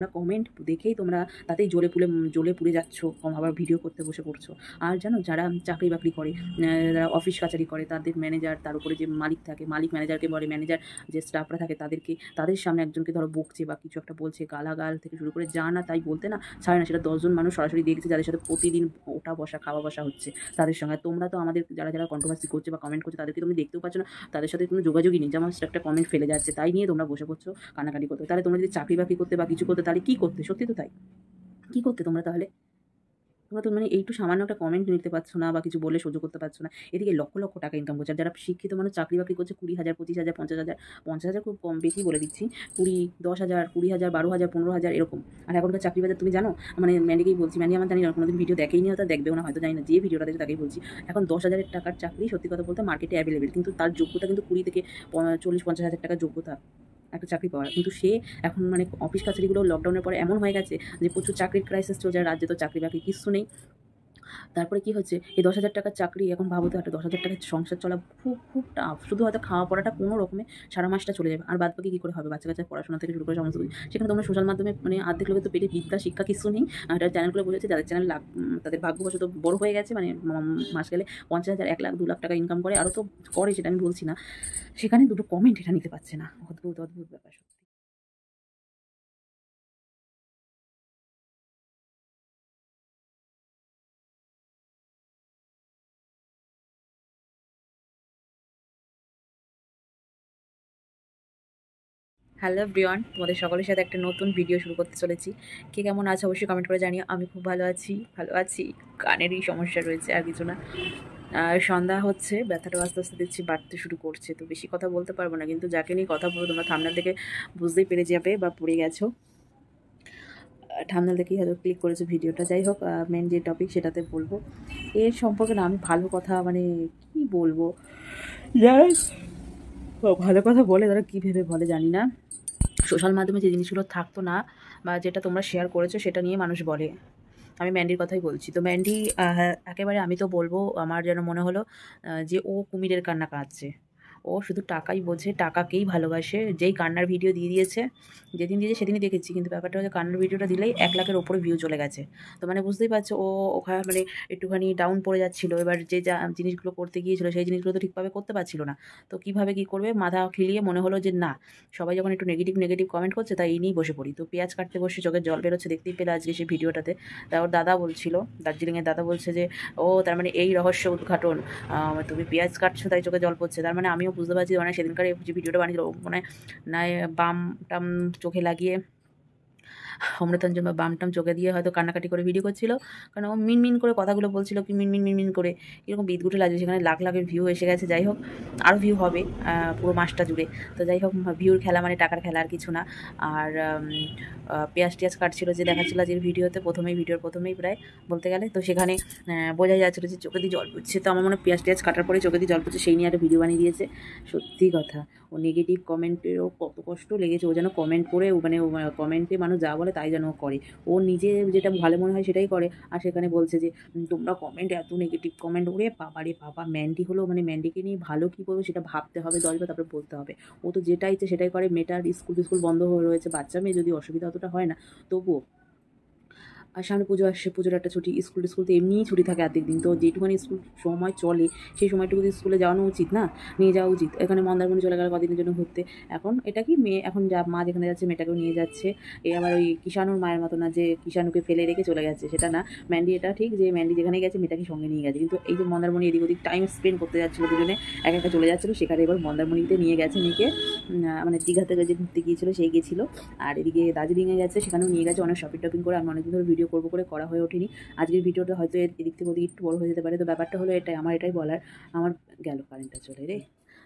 Comment দেখেই তোমরা তাতেই জ্বলে পুড়ে যাচ্ছ, আবার ভিডিও করতে বসে পড়ছো। আর জানো, যারা চাকরি বাকরি করে, যারা অফিস কাচারি করে, তাদের ম্যানেজার, তার উপরে যে মালিক থাকে, মালিক ম্যানেজারকে বলে, ম্যানেজার যে স্টাফরা থাকে তাদের সামনে একজনকে ধরো বকছে বা কিছু একটা বলছে, গালাগাল থেকে শুরু করে যা না তাই বলতে না ছাড়ে না। সেটা 10 জন মানুষ সরাসরি দেখছে, যাদের সাথে প্রতিদিন ওঠা বসা খাওয়া বসা হচ্ছে তাদের সঙ্গে। তোমরা তো আমাদের যারা যারা কন্ট্রোভার্সি করছে বা কমেন্ট করছে তাদেরকে তুমি দেখতেও পাচ্ছ না, তাদের সাথে কোনো যোগাযোগই নেই, যেমন একটা কমেন্ট ফেলে যাচ্ছে তাই নিয়ে তোমরা বসে পড়ছো কানাকাটি করতে। তাহলে তোমরা যদি চাকরি বাকরি করতে বা কিছু করতে তাহলে কী করতে? সত্যি তো তাই, কী করতে তোমরা তাহলে? তোমরা তো মানে এইটু সামান্য একটা কমেন্ট নিতে পারছো না বা কিছু বলে সহ্য করতে পারছো না, এদিকে লক্ষ লক্ষ টাকা ইনকাম করছে। আর যারা শিক্ষিত মানুষ চাকরি বাকরি করছে 20,000, 25,000, 50,000, 50,000 খুব কম, বেশি বলে দিচ্ছি, 20, 10,000, 20,000, 12,000, 15,000 এরকম। আর এখনকার চাকরি বাজার তুমি জানো, মানে ম্যান্ডিকেই বলছি, ম্যান্ডি আমার জানি না, কোনোদিন ভিডিও দেখেইনি, হয়তো দেখবেও না, হয়তো জানি না, যে ভিডিওটা দেখে তাকেই বলছি। এখন 10,000 টাকার চাকরি সত্যি কথা বলতে মার্কেটে অ্যাভেলেবেল, কিন্তু তার যোগ্যতা কিন্তু 20 থেকে 40-50,000 টাকার যোগ্যতা একটা চাকরি পাওয়ার। কিন্তু সে এখন মানে অফিস কাছারিগুলো লকডাউনের পরে এমন হয়ে গেছে যে প্রচুর চাকরির ক্রাইসিস চলছে, রাজ্যে তো চাকরি বাকরি কিচ্ছু নেই। তারপরে কি হচ্ছে, এই 10,000 টাকার চাকরি, এখন ভাবো তো একটা 10,000 টাকার সংসার চলা খুব খুব টাফ। শুধু হয়তো খাওয়া পড়াটা কোনো রকমে সারা মাসটা চলে যাবে, আর বাদ বাকি কী করে হবে? বাচ্চা কাচ্চার পড়াশোনা থেকে শুরু করে সমস্ত কিছু। সেখানে তোমরা সোশ্যাল মাধ্যমে মানে অর্ধেক লোকের তো পেটে বিদ্যা শিক্ষা কিছু নেই। এটা চ্যানেলগুলো বোঝাচ্ছে, যাদের চ্যানেল তাদের ভাগ্যবশত বড় হয়ে গেছে, মানে মাস গেলে 50,000, 1 লাখ, 2 লাখ টাকা ইনকাম করে, আরও তো করে, সেটা আমি বলছি না। সেখানে দুটো কমেন্ট এটা নিতে পারছে না। অদ্ভুত অদ্ভুত ব্যাপার সত্যি। হ্যালো এভরিওয়ান, তোমাদের সকলের সাথে একটা নতুন ভিডিও শুরু করতে চলেছি। কে কেমন আছে অবশ্যই কমেন্ট করে জানিও। আমি খুব ভালো আছি, ভালো আছি। কানেরই সমস্যা রয়েছে, আর কিছু না। আর সন্ধ্যা হচ্ছে, ব্যথাটা আস্তে আস্তে দেখছি বাড়তে শুরু করছে, তো বেশি কথা বলতে পারবো না, কিন্তু যাকে নিয়ে কথা বলবো তোমরা থাম্বনেল দেখে বুঝতেই পেরে যাবে বা পড়ে গেছো। থাম্বনেল দেখেই হয়তো ক্লিক করেছো ভিডিওটা। যাই হোক, মেন যে টপিক সেটাতে বলবো। এর সম্পর্কে না আমি ভালো কথা মানে কি বলবো, যারা ভালো কথা বলে তারা কী ভেবে বলে জানি না। সোশ্যাল মাধ্যমে যে জিনিসগুলো থাকতো না বা যেটা তোমরা শেয়ার করেছো সেটা নিয়ে মানুষ বলে। আমি ম্যান্ডির কথাই বলছি। তো ম্যান্ডি একেবারে আমি তো বলবো, আমার যেন মনে হলো যে ও কুমিরের কান্না কাঁদছে। ও শুধু টাকাই বোঝে, টাকাকেই ভালোবাসে। যেই কান্নার ভিডিও দিয়ে দিয়েছে, যেদিন দিয়েছে সেদিনই দেখেছি, কিন্তু ব্যাপারটা হচ্ছে কান্নার ভিডিওটা দিলেই 1 লাখের ওপরে ভিউ চলে গেছে। তো মানে বুঝতেই পারছো ও ওখানে মানে একটুখানি ডাউন পড়ে যাচ্ছিলো। এবার যে যা জিনিসগুলো করতে গিয়েছিলো সেই জিনিসগুলো তো ঠিকভাবে করতে পারছিল না। তো কীভাবে কী করবে মাথা খেলিয়ে মনে হলো যে না, সবাই যখন একটু নেগেটিভ কমেন্ট করছে তাই এই নিয়েই বসে পড়ি। তো পেঁয়াজ কাটতে বসে চোখের জল বেরোচ্ছে, দেখতেই পেলে আজকে সেই ভিডিওটাতে। তা ওর দাদা বলছিল, দার্জিলিংয়ের দাদা বলছে যে ও তার মানে এই রহস্য উদ্ঘাটন, তুমি পেঁয়াজ কাটছো তাই চোখে জল পড়ছে। তার মানে আমিও বুঝতে পারছি, মানে সেদিনকার যে ভিডিওটা বানিয়েছিল মানে না, বাম টাম চোখে লাগিয়ে, অমৃতাঞ্জন বা বামটাম চোখে দিয়ে হয়তো কান্নাকাটি করে ভিডিও করছিল। কারণ ও মিনমিন করে কথাগুলো বলছিল, কি মিনমিন করে এরকম বিদঘুটে লাগছে। সেখানে লাখ লাখের ভিউ এসে গেছে। যাই হোক, আরও ভিউ হবে পুরো মাসটা জুড়ে। তো যাই হোক, ভিউর খেলা মানে টাকার খেলা, আর কিছু না। আর পেঁয়াজ টিয়াজ কাটছিল যে দেখাচ্ছিল আজকের ভিডিওতে, ভিডিওর প্রথমেই প্রায় বলতে গেলে। তো সেখানে বোঝাই যাচ্ছিলো যে চোখে দিয়ে জল পড়ছে। তো আমার মনে হয় পেঁয়াজ টিয়াজ কাটার পরে চোখে দিয়ে জল পড়ছে, সেই নিয়ে একটা ভিডিও বানিয়ে দিয়েছে। সত্যি কথা, ও নেগেটিভ কমেন্টেরও কত কষ্ট লেগেছে। ও যেন কমেন্ট করে মানে কমেন্টে মানুষ যা বলে তাই যেন ও করে। ও নিজে যেটা ভালো মনে হয় সেটাই করে। আর সেখানে বলছে যে তোমরা কমেন্ট, এত নেগেটিভ কমেন্ট, ওরে বাবা রে বাবা। ম্যান্ডি হলো মানে ম্যান্ডিকে নিয়ে ভালো কী বলবো সেটা ভাবতে হবে 10বার, তারপরে বলতে হবে। ও তো যেটা ইচ্ছে সেটাই করে। মেয়েটার স্কুল বন্ধ হয়ে রয়েছে, বাচ্চা মেয়ে, যদি অসুবিধা অতটা হয় না তবুও। আর সামনে পুজো আসছে, পুজোর একটা ছুটি, স্কুল তো এমনিই ছুটি থাকে অর্ধেক দিন। তো যেটুকুনি স্কুল সময় চলে সেই সময়টুকু স্কুলে যাওয়ানো উচিত না, নিয়ে যাওয়া উচিত। এখানে মন্দারমণি চলে গেল কদিনের জন্য ঘুরতে। এখন এটা কি মেয়ে, এখন মা যেখানে যাচ্ছে মেয়েটাকেও নিয়ে যাচ্ছে। এ আবার ওই কিষাণুর মায়ের মতো না যে কিষাণুকে ফেলে রেখে চলে গেছে, সেটা না। ম্যান্ডি এটা ঠিক যে ম্যান্ডি যেখানে গেছে মেয়েটাকে সঙ্গে নিয়ে গেছে, কিন্তু এই যে মন্দারমণি এদিক ওদিক টাইম স্পেন্ড করতে যাচ্ছিলো দুজনে, একা চলে যাচ্ছিলো। সেখানে এবার মন্দারমণিতে নিয়ে গেছে মেয়েকে, মানে দীঘা থেকে যে ঘুরতে গিয়েছিলো সেই গেছিলো। আর এদিকে দার্জিলিংয়ে গেছে, সেখানেও নিয়ে গেছে অনেক শপিং করে। আমি অনেকদিন ধরে ভিডিও করবো করে করা হয়ে ওঠেনি। আজকের ভিডিওটা হয়তো এদিক থেকে ওদিক একটু বড় হয়ে যেতে পারে। তো ব্যাপারটা হলো এটাই, আমার এটাই বলার। আমার গেল কারেন্টটা চলে রে।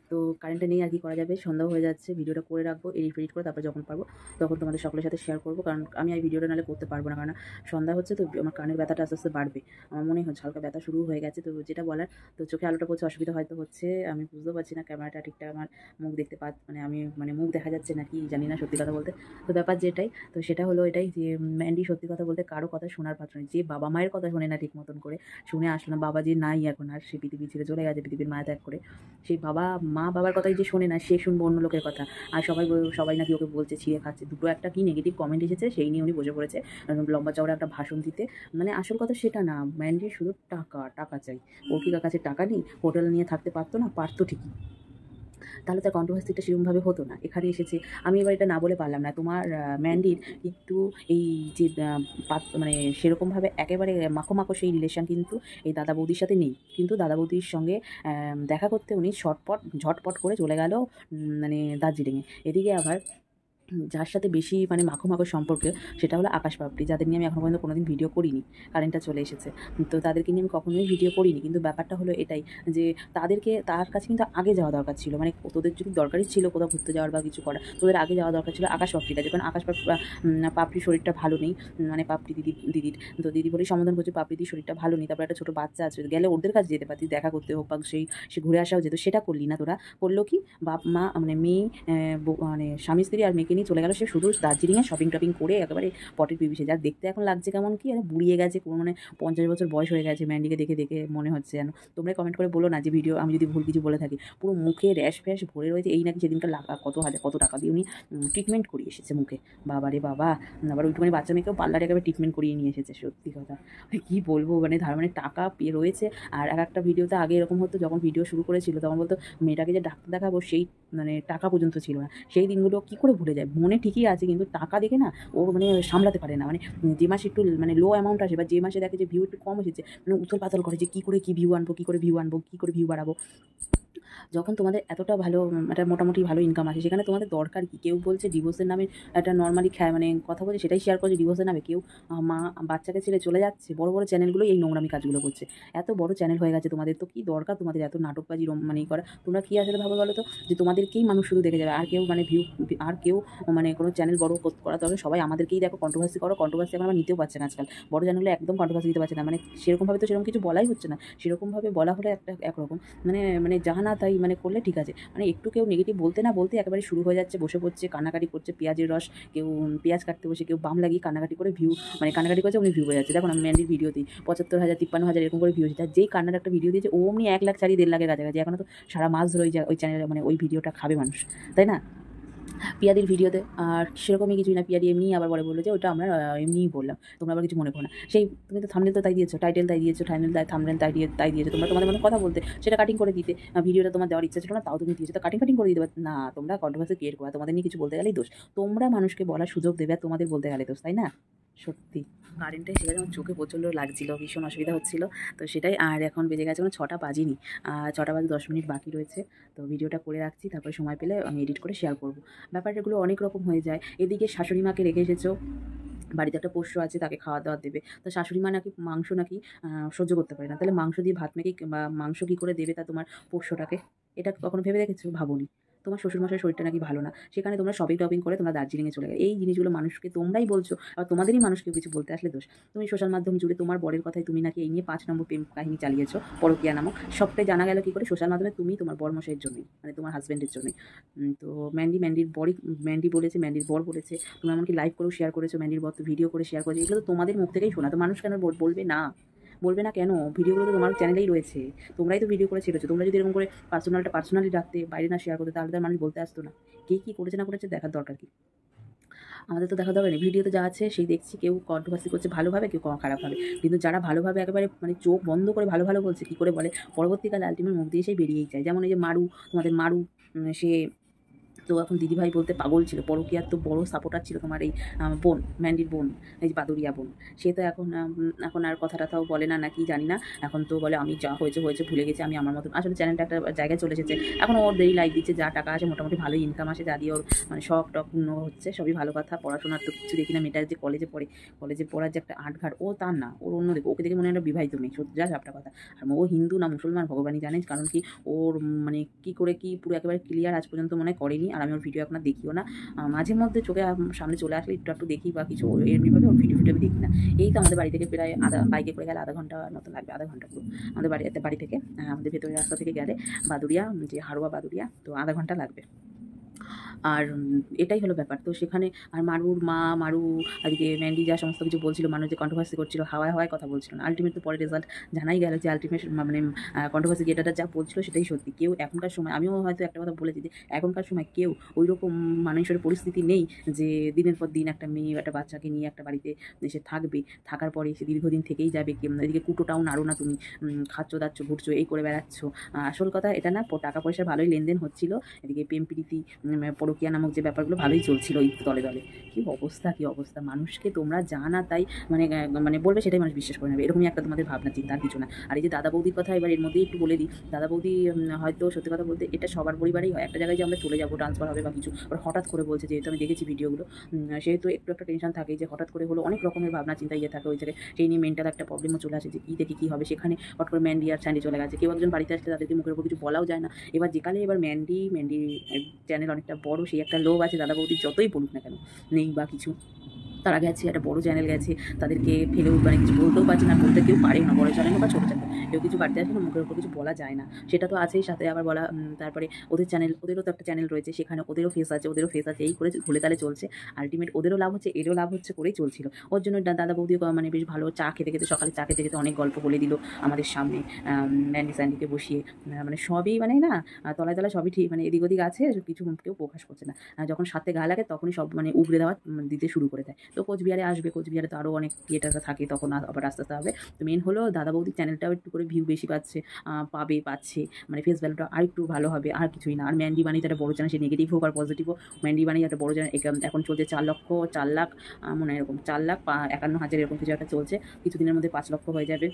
তো কারেন্টটা নেই, আর কি করা যাবে, সন্ধ্যা হয়ে যাচ্ছে। ভিডিওটা করে রাখবো, এডিট করে, তারপর যখন পারবো তখন তোমাদের সকলের সাথে শেয়ার করবো। কারণ আমি এই ভিডিওটা নাহলে করতে পারবো না, কারণ সন্ধ্যা হচ্ছে তো আমার কানের ব্যথাটা আস্তে আস্তে বাড়বে। আমার মনে হচ্ছে হালকা ব্যথা শুরু হয়ে গেছে। তো যেটা বলার, তো চোখে আলোটা পড়ছে, অসুবিধা হয়তো হচ্ছে, আমি বুঝতেও পারছি না। ক্যামেরাটা ঠিকঠাক আমার মুখ দেখতে মানে আমি মানে মুখ দেখা যাচ্ছে না কি জানি না, সত্যি কথা বলতে। তো ব্যাপার যেটাই, তো সেটা হলো এটাই যে ম্যান্ডি সত্যি কথা বলতে কারো কথা শোনার পাত্র নয়। যে বাবা মায়ের কথা শোনে না ঠিক মতন করে, শুনে আসলো না, বাবা যে নাই এখন আর, সে পৃথিবী ছেড়ে চলে গেছে, পৃথিবীর মায়া ত্যাগ করে। সেই বাবা মা বাবার কথাই যে শোনে না, সে শুনবো অন্য লোকের কথা। আর সবাই নাকি ওকে বলছে ছিঁড়ে খাচ্ছে। দুটো একটা কি নেগেটিভ কমেন্ট এসেছে, সেই নিয়ে উনি বসে পড়েছে লম্বা চওড়া একটা ভাষণ দিতে। মানে আসল কথা সেটা না, ম্যান্ডির শুধু টাকা চাই। ওর কি কাছে টাকা নেই? হোটেল নিয়ে থাকতে পারতো না? পারতো ঠিকই, তাহলে তার কন্ট্রোভার্সিটা সেরকমভাবে হতো না। এখানে এসেছে, আমি এবার এটা না বলে পারলাম না। তোমার ম্যান্ডির একটু এই যে মানে সেরকমভাবে একেবারে মাখো সেই রিলেশন কিন্তু এই দাদা বৌদির সাথে নেই। কিন্তু দাদা বৌদির সঙ্গে দেখা করতে উনি ঝটপট করে চলে গেল মানে দার্জিলিংয়ে। এদিকে আবার যার সাথে বেশি মানে মাখো সম্পর্ক সেটা হলো আকাশ পাপড়ি, যাদের নিয়ে আমি এখনো পর্যন্ত কোনোদিন ভিডিও করিনি। কারেন্টটা চলে এসেছে, তো তাদেরকে নিয়ে আমি কখনোই ভিডিও করিনি। কিন্তু ব্যাপারটা হলো এটাই যে তার কাছে কিন্তু আগে যাওয়া দরকার ছিল। মানে তোদের যদি দরকারই ছিল কোথাও ঘুরতে যাওয়ার বা কিছু করার, তোদের আগে যাওয়া দরকার ছিল আকাশ পাপড়িটা। যখন আকাশ পাপড়ির শরীরটা ভালো নেই, মানে পাপড়ি দিদির তো দিদি বলেই সমাধান করছে পাপড়িদির শরীরটা ভালো নেই, তারপর একটা ছোটো বাচ্চা আছে, গেলে ওদের কাছে যেতে পারতি, দেখা করতে হোক বা সে ঘুরে আসাও যেত। সেটা করলি না তোরা। করলো কি, বাপ মা মানে মেয়ে মানে স্বামী স্ত্রী আর মেয়েকে নিয়ে চলে গেল সে শুধু দার্জিলিংয়ে শপিং টপিং করে একেবারে পটের পিবিসে। যার দেখতে এখন লাগছে কেমন কি বুড়িয়ে গেছে, কোনো মানে 50 বছর বয়স হয়ে গেছে ম্যান্ডিকে দেখে মনে হচ্ছে যেন। তোমরা কমেন্ট করে বলো না যে ভিডিও আমি যদি ভুল কিছু বলে থাকি। পুরো মুখে র্যাশ ফ্যাশ ভরে রয়েছে। এই নাকি সেদিনকার কত টাকা দিয়ে উনি ট্রিটমেন্ট করিয়ে এসেছে মুখে। বাবা রে বাবা, আবার ওইটুকুনি বাচ্চা মেয়েকেও পার্লারে একেবারে ট্রিটমেন্ট করিয়ে নিয়ে এসেছে। সত্যি কথা কী বলবো, মানে মানে টাকা পেয়ে রয়েছে। আর একটা ভিডিওতে আগে এরকম হতো, যখন ভিডিও শুরু করেছিল তখন বলতো মেয়েটাকে যে ডাক্তার দেখাবো সেই মানে টাকা পর্যন্ত ছিল না। সেই দিনগুলো কী করে ভুলে যায়? মনে ঠিকই আছে কিন্তু টাকা দেখে না ও মানে সামলাতে পারে না। মানে যে মাসে একটু মানে লো অ্যামাউন্ট আসে বা যে মাসে দেখে যে ভিউ একটু কম এসেছে, মানে উথল পাথল করে যে কী করে ভিউ আনবো, কী করে ভিউ বাড়াবো। যখন তোমাদের এতটা ভালো একটা মোটামুটি ভালো ইনকাম আছে, সেখানে তোমাদের দরকার কি? কেউ বলছে ডিভোর্সের নামে একটা নর্মালি মানে কথা বলছে, সেটাই শেয়ার করছে ডিভোর্সের নামে। কেউ মা বাচ্চাকে ছেড়ে চলে যাচ্ছে। বড় চ্যানেলগুলোই এই নোংরামি কাজগুলো করছে। এত বড় চ্যানেল হয়ে গেছে তোমাদের, তো কী দরকার তোমাদের এত নাটকবাজি মানে করা? তোমরা কী আসলে ভাবো বলো তো, যে তোমাদেরকেই মানুষ শুধু দেখে যাবে, আর কেউ মানে আর কেউ মানে কোনো চ্যানেল বড় করা দরকার? সবাই আমাদেরকেই দেখো, কন্ট্রোভার্সি এখন আমরা নিতেও পারছে না আজকাল। বড় চ্যানেলে একদম কন্ট্রোভার্সি দিতে পারছে না, মানে সেরকমভাবে তো সেরকম কিছু বলাই হচ্ছে না। সেরকমভাবে বলা হলে একরকম মানে যাহা না তাই মানে করলে ঠিক আছে। মানে একটু কেউ নেগেটিভ বলতে না বলতে একেবারে শুরু হয়ে যাচ্ছে, বসে পড়ছে, কান্নাকাটি করছে, পেঁয়াজের রস, কেউ পেঁয়াজ কাটতে বসে, কেউ বাম লাগিয়ে কান্নাকাটি করে মানে কান্নাকাটি করছে, উনি ভিউ হয়ে যাচ্ছে। দেখুন আমি ম্যান্ডির ভিডিওতেই 75,000 53,000 এরকম করে ভিউ হচ্ছে। যেই কান্নার একটা ভিডিও দিয়েছে ও অমনি 1 লাখ 4 1.5 লাখের কাছাকাছি। এখনও তো সারা মাস ধরে ওই চ্যানেলে মানে ওই ভিডিওটা খাবে মানুষ, তাই না? পিয়াদির ভিডিওতে আর সেরকমই কিছুই না। পিয়াদি এমনি আবার বলে বললো যে ওটা আমরা এমনিই বললাম, তোমরা আবার কিছু মনে করো না। সেই তুমি তো থাম্বনেল তো তাই দিয়েছো, টাইটেল তাই দিয়েছো, থাম্বনেল তাই দিয়েছো। তোমরা তোমাদের মধ্যে কথা বলতে, সেটা কাটিং করে দিতে। ভিডিওটা তোমার দেওয়ার ইচ্ছা ছিল না, তাও তুমি দিয়েছো, তো কাটিং করে দিতে পারো না। তোমরা কন্ট্রোভার্সি ক্রিয়েট করা, তোমাদের নিয়ে কিছু বলতে গেলেই দোষ। তোমরা মানুষকে বলার সুযোগ দেবে আর তোমাদের বলতে গেলে দোষ, তাই না? সত্যি কারেন্টটা এসে গেছে, আমার চোখে প্রচণ্ড লাগছিল, ভীষণ অসুবিধা হচ্ছিল। তো সেটাই। আর এখন বেজে গেছে এখন 6টা বাজেনি, 6টা বাজে 10 মিনিট বাকি রয়েছে। তো ভিডিওটা করে রাখছি, তারপরে সময় পেলে আমি এডিট করে শেয়ার করবো। ব্যাপারগুলো অনেক রকম হয়ে যায়। এদিকে শাশুড়ি মাকে রেখে এসেছো, বাড়িতে একটা পোষ্য আছে, তাকে খাওয়া দাওয়া দেবে। তো শাশুড়ি মা নাকি মাংস নাকি সহ্য করতে পারে না। তাহলে মাংস দিয়ে ভাত মেখে বা মাংস কী করে দেবে তা তোমার পোষ্যটাকে? এটা কখনো ভেবে দেখেছো? ভাবোনি। তোমার শ্বশুরমশাইয়ের শরীরটা নাকি ভালো না, সেখানে তোমরা শপিং টপিং করে তোমরা দার্জিলিংয়ে চলে গেলে। এই জিনিসগুলো মানুষকে তোমরাই বলছো, আর তোমাদেরই মানুষকে কিছু বলতে আসলে দোষ। তুমি সোশ্যাল মাধ্যম জুড়ে তোমার বরের কথায় তুমি নাকি এই নিয়ে 5 নম্বর প্রেম কাহিনী চালিয়েছো, পরকীয়া নামক। সবটাই জানা গেল কী করে? সোশ্যাল মাধ্যমে তুমি তোমার বরমশাইয়ের জন্যই, মানে তোমার হাজব্যান্ডের জন্যই। তো ম্যান্ডি বলেছে, ম্যান্ডির বর বলেছে, তুমি এমনকি লাইভ করেও শেয়ার করেছো, ম্যান্ডির বর তো ভিডিও করে শেয়ার করেছে। এগুলো তো তোমাদের মুখ থেকেই শোনা, তো মানুষ কেন বলবে না? বলবে না কেন? ভিডিওগুলো তো তোমার চ্যানেলেই রয়েছে, তোমরাই তো ভিডিও করে ছেড়েছো। তোমরা যদি এরকম করে পার্সোনালি রাখতে, বাইরে না শেয়ার করতে, তাহলে তার মানুষ বলতে আসতো না। কে কী করেছে না করেছে দেখার দরকার কি? আমাদের তো দেখা দরকার নেই। ভিডিওতে যা আছে সেই দেখছি, কেউ কন্ট্রোভার্সি করছে ভালোভাবে, কেউ খারাপভাবে। কিন্তু যারা ভালোভাবে একেবারে মানে চোখ বন্ধ করে ভালো বলছে, কী করে বলে, পরবর্তীকালে আলটিমেট মুখ দিয়ে সেই বেরিয়েই যায়। যেমন এই যে তোমাদের মারু, সে তো এখন দিদিভাই বলতে পাগল ছিল, পরকীয়ার তো বড় সাপোর্টার ছিল তোমার এই বোন, ম্যান্ডির বোন, এই যে বাদুরিয়া বোন। সে তো এখন আর কথা টথাও বলে না, নাকি জানি না। এখন তো বলে আমি যা হয়েছে ভুলে গেছি, আমি আমার মতন। আসলে চ্যানেলটা একটা জায়গায় চলে এসেছে, এখন ওর দেরি লাইভ দিচ্ছে, যা টাকা আছে মোটামুটি ভালোই ইনকাম আসে, যা দিয়ে ওর মানে শখ টক পূর্ণ হচ্ছে, সবই ভালো কথা। পড়াশোনার তো কিছু দেখি না। মেয়েটার যে কলেজে পড়ার যে একটা আটঘাট, ও তার না, ওর অন্য দেখো, ওকে দেখে মনে হয় একটা বিবাহিত মেয়ে, যা একটা কথা। আর ও হিন্দু না মুসলমান ভগবানই জানে, কারণ কি ওর মানে কী করে কি পুরো একেবারে ক্লিয়ার আজ পর্যন্ত মনে করেনি। আর আমি ওর ভিডিও এখন দেখিও না, মাঝে মধ্যে চোখে সামনে চলে আসলে একটু দেখি বা কিছু, এমনিভাবে ওর ভিডিও আমি দেখি না। এই তো আমাদের বাড়ি থেকে প্রায় বাইকে করে গেলে আধা ঘন্টা মতো লাগবে, আধা ঘন্টা পুরো আমাদের বাড়ি থেকে, আমাদের ভেতরের রাস্তা থেকে গেলে বাদুরিয়া, যে হাড়োয়া বাদুরিয়া, তো আধা ঘন্টা লাগবে। আর এটাই হলো ব্যাপার। তো সেখানে আর মারুর মা, মারু এদিকে ম্যান্ডি যা সমস্ত কিছু বলছিল, মানুষ যে কন্ট্রোভার্সি করছিল, হাওয়ায় হাওয়ায় কথা বলছিল না। আলটিমেট তো পরে রেজাল্ট জানাই গেল যে আলটিমেট মানে কন্ট্রোভার্সি ক্রিয়েটাররা যা বলছিল সেটাই সত্যি। কেউ এখনকার সময়, আমিও হয়তো একটা কথা বলেছি যে এখনকার সময় কেউ ওই রকম মানুষের পরিস্থিতি নেই যে দিনের পর দিন একটা মেয়ে, একটা বাচ্চাকে নিয়ে একটা বাড়িতে এসে থাকবে, থাকার পরে সে দীর্ঘদিন থেকেই যাবে। এদিকে কুটোটাও নাড়ো না তুমি, খাচ্ছ দাচ্ছ ঘুরছো, এই করে বেড়াচ্ছ। আসল কথা এটা না, টাকা পয়সার ভালোই লেনদেন হচ্ছিল। এদিকে প্রেম প্রীতি, পরকীয়া নামক যে ব্যাপারগুলো ভালোই চলছিল এই দলে দলে। কী অবস্থা, কী অবস্থা! মানুষকে তোমরা যা না তাই মানে মানে বলবে, সেটাই মানুষ বিশ্বাস করে নেবে, এরকমই একটা তোমাদের ভাবনা চিন্তা, আর কিছু না। আর এই যে দাদা বৌদির কথা, এবার এর মধ্যেই একটু বলে দিই। দাদা বৌদি হয়তো সত্যি কথা বলতে এটা সবার পরিবারেই হয়, একটা জায়গায় যে আমরা চলে যাবো, ট্রান্সফার হবে বা কিছু, ওরা হঠাৎ করে বলছে, যেহেতু আমি দেখেছি ভিডিওগুলো, সেহেতু একটু একটা টেনশন থাকে যে হঠাৎ করে হলো, অনেক রকমের ভাবনা চিন্তা ইয়ে থাকে ওই থেকে, সেই নিয়ে মেন্টাল একটা প্রবলেমও চলে আসে যে কী থেকে কী হবে। সেখানে হট করে ম্যান্ডি আর স্যান্ডি চলে গেছে, কেউ একজন বাড়িতে আসলে তাদেরকে মুখের উপর কিছু বলাও যায় না। এবার যেখানে এবার ম্যান্ডি চ্যানেল অনেকটা বড়, সেই একটা লোভ আছে দাদা বৌদির, যতই বলুক না কেন, নেই বা কিছু, তারা গেছে, একটা বড় চ্যানেল গেছে, তাদেরকে ফেলেও মানে কিছু বলতেও পারছে না, বলতে কেউ পারেও না, বড় চ্যানেল বা ছোটো চ্যানেল, কেউ কিছু বাড়তে আসে না, মুখের উপর কিছু বলা যায় না, সেটা তো আছেই। সাথে আবার বলা, তারপরে ওদের চ্যানেল, ওদেরও তো একটা চ্যানেল রয়েছে, সেখানে ওদেরও ফেস আছে, এই করে ঘুরে তালে চলছে। আলটিমেট ওদেরও লাভ হচ্ছে, এরও লাভ হচ্ছে, করেই চলছিল। ওর জন্য দাদা বৌদিও মানে বেশ ভালো চা খেতে খেতে, সকালে চা খেতে খেতে অনেক গল্প বলে দিল আমাদের সামনে, ম্যান্ডি স্যান্ডিকে বসিয়ে, মানে সবই মানে না, তলায় তলায় সবই ঠিক, মানে এদিক ওদিক আছে, কিছু কেউ প্রকাশ করছে না। যখন সাথে গা লাগে তখনই সব মানে উগড়ে দেওয়া দিতে শুরু করে দেয়। তো কোচবিহারে আসবে, কোচবিহারে তো আরও অনেক ক্রিয়েটাররা থাকে, তখন আবার আস্তে আস্তে হবে। তো মেন হলো দাদা বৌদির চ্যানেলটাও একটু করে ভিউ বেশি পাচ্ছে, পাচ্ছে, মানে ফেস ভ্যালুটা আর একটু ভালো হবে, আর কিছুই না। আর ম্যান্ডি বানি তো একটা বড়ো চ্যানেল, সে নেগেটিভ হোক আর পজিটিভ হোক, ম্যান্ডি বানি একটা বড়ো চ্যানেল, এখন চলছে 4 লাখ, মনে হয় এরকম 4,51,000 এরকম কিছু একটা চলছে, কিছুদিনের মধ্যে 5 লক্ষ হয়ে যাবে।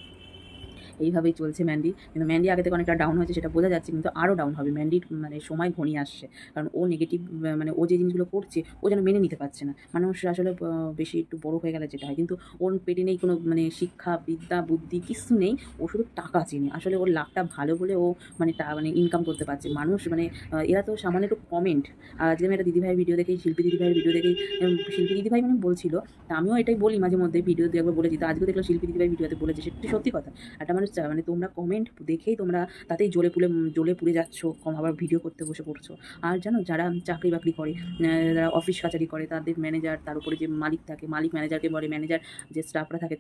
এইভাবেই চলছে ম্যান্ডি। কিন্তু ম্যান্ডি আগে থেকে অনেকটা ডাউন হয়েছে, সেটা বোঝা যাচ্ছে, কিন্তু আরও ডাউন হবে ম্যান্ডির, মানে সময় ঘনিয়ে আসছে। কারণ ও নেগেটিভ, মানে ও যে জিনিসগুলো করছে ও যেন মেনে নিতে পারছে না। মানুষ আসলে বেশি একটু বড় হয়ে গেলে যেটা হয়, কিন্তু ওর পেটে নেই কোনো মানে শিক্ষা, বিদ্যা, বুদ্ধি কিছু নেই, ও শুধু টাকা চেনে। আসলে ওর লাভটা ভালো বলে ও মানে মানে ইনকাম করতে পারছে। মানুষ মানে এরা তো সামান্য একটু কমেন্ট, আজকে আমি একটা দিদিভাইয়ের ভিডিও দেখেই, শিল্পী দিদিভাইয়ের ভিডিও দেখেই, শিল্পী দিদিভাই মানে বলছিল, তা আমিও এটাই বলি মাঝে মধ্যে, ভিডিও দিয়ে একবার বলেছি, তো আজকে দেখলাম শিল্পী দিদিভাই ভিডিওতে বলেছে, সেটা সত্যি কথা। একটা মানুষ মানে তোমরা কমেন্ট দেখেই তোমরা তাতেই জ্বলে পুড়ে যাচ্ছ, আবার ভিডিও করতে বসে পড়ছো। আর জানো, যারা চাকরি বাকরি করে, যারা অফিস কাচারি করে, তাদের ম্যানেজার, তার উপরে যে মালিক থাকে, মালিক ম্যানেজারকে বলে, ম্যানেজার যে স্টাফরা থাকে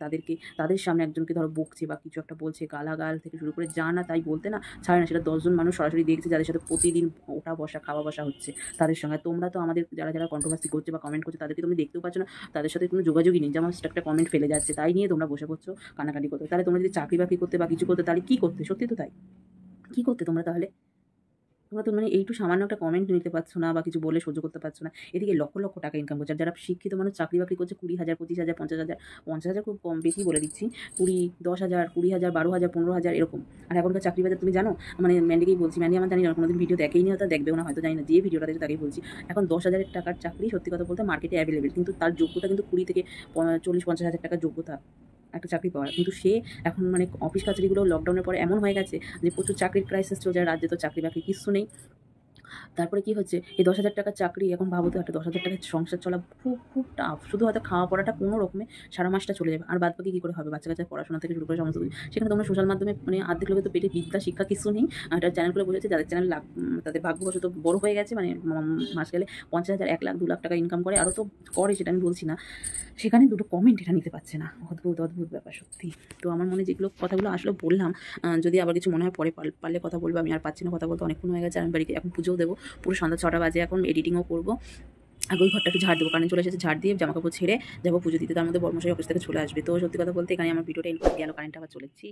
তাদের সামনে একজনকে ধরো বকছে বা কিছু একটা বলছে, গালাগাল থেকে শুরু করে যা না তাই বলতে না ছাড়ে না, সেটা 10 জন মানুষ সরাসরি দেখছে, যাদের সাথে প্রতিদিন ওঠা বসা খাওয়া বসা হচ্ছে তাদের সঙ্গে। তোমরা তো আমাদের যারা যারা কন্ট্রোভার্সি করছে বা কমেন্ট করছে তাদেরকে তুমি দেখতেও পাচ্ছ না, তাদের সাথে কোনো যোগাযোগই নেই, যেমন একটা কমেন্ট ফেলে যাচ্ছে, তাই নিয়ে তোমরা বসে পড়ছো কানাকাটি করতে। তাহলে তোমরা যদি চাকরি বাকরি করতে বা কিছু করতে, তাহলে কী করতে? সত্যি তো তাই, কী করতে তোমরা তাহলে? তোমরা তো মানে এইটু সামান্য একটা কমেন্ট নিতে পারছো না বা কিছু বলে সহ্য করতে পারছো না, এদিকে লক্ষ লক্ষ টাকা ইনকাম করছে। আর যারা শিক্ষিত মানুষ চাকরি বাকরি করছে 20,000, 25,000, 50,000, 50,000 খুব কম, বেশি বলে দিচ্ছি, 20, 10,000, 20,000, 12,000, 15,000 এরকম। আর এখনকার চাকরি বাজার তুমি জানো, মানে ম্যান্ডিকেই বলছি, ম্যান্ডি আমার জানি না, কোনোদিন ভিডিও দেখেই নি, হয়তো দেখবেও না, হয়তো জানি না, যে ভিডিওটা দেখে তাকেই বলছি। এখন 10,000 টাকার চাকরি সত্যি কথা বলতে মার্কেটে অ্যাভেলেবেল, কিন্তু তার যোগ্যতা কিন্তু 20 থেকে 40-50,000 টাকার যোগ্যতা একটা চাকরি পাওয়ার। কিন্তু সে এখন মানে অফিস কাছারিগুলো লকডাউনের পরে এমন হয়ে গেছে যে প্রচুর চাকরির ক্রাইসিস চলছে, রাজ্যে তো চাকরি বাকরি কিছু নেই। তারপরে কি হচ্ছে, এই 10,000 টাকার চাকরি, এখন ভাবো তো একটা 10,000 টাকার সংসার চলা খুব খুব টাফ। শুধু হয়তো খাওয়া পড়াটা কোনো রকমে সারা মাসটা চলে যাবে, আর বাদ বাকি কী করে হবে? বাচ্চা কাচ্চার পড়াশোনা থেকে শুরু করে সমস্ত কিছু। সেখানে তোমরা সোশ্যাল মাধ্যমে মানে অর্ধেক লোকের তো পেটে বিদ্যা শিক্ষা কিছু নেই। একটা চ্যানেলগুলো বলেছে, যাদের চ্যানেল তাদের ভাগ্যবশত বড় হয়ে গেছে, মানে মাস গেলে 50,000, 1 লাখ, 2 লাখ টাকা ইনকাম করে, আরও তো করে, সেটা আমি বলছি না। সেখানে দুটো কমেন্ট এটা নিতে পারছে না, অদ্ভুত অদ্ভুত ব্যাপার সত্যি। তো আমার মনে যেগুলো কথাগুলো আসলে বললাম, যদি আবার কিছু মনে হয় পরে পারলে কথা বলবো। আমি আর পাচ্ছি না কথা বলতে, অনেকক্ষণ হয়ে গেছে, আমি বাড়িতে এখন পুজোও দেবো, পুরো সন্ধ্যা 6টা বাজে, এখন এডিটিংও করবো। আগে ওই ঘরটা একটু ঝাড় দেবো, কারেন্ট চলে এসেছে, ঝাড় দিয়ে জামাকাপড় ছেড়ে যাবো পুজো দিতে, তার মধ্যে বর্মশাই অফিস থেকে চলে আসবে। তো সত্যি কথা বলতে এখানে আমার ভিডিওটা এন্ড করে গেল, কারেন্ট আবার চলেছি।